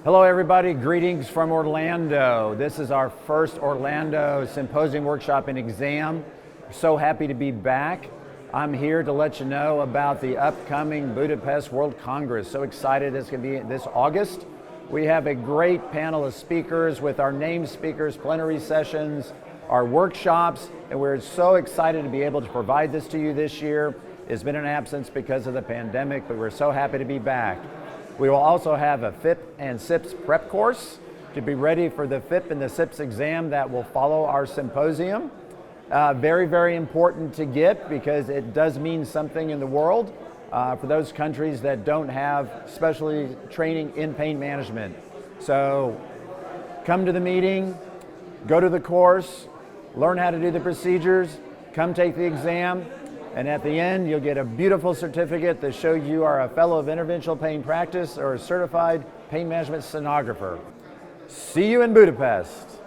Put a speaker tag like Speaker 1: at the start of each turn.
Speaker 1: Hello everybody, greetings from Orlando. This is our first Orlando Symposium Workshop and Exam. So happy to be back. I'm here to let you know about the upcoming Budapest World Congress. So excited it's going to be this August. We have a great panel of speakers with our named speakers, plenary sessions, our workshops, and we're so excited to be able to provide this to you this year. It's been an absence because of the pandemic, but we're so happy to be back. We will also have a FIPP and CIPS prep course to be ready for the FIPP and the CIPS exam that will follow our symposium. Very, very important to get because it does mean something in the world for those countries that don't have specialty training in pain management. So come to the meeting, go to the course, learn how to do the procedures, come take the exam, and at the end, you'll get a beautiful certificate that shows you are a fellow of interventional pain practice or a certified pain management sonographer. See you in Budapest.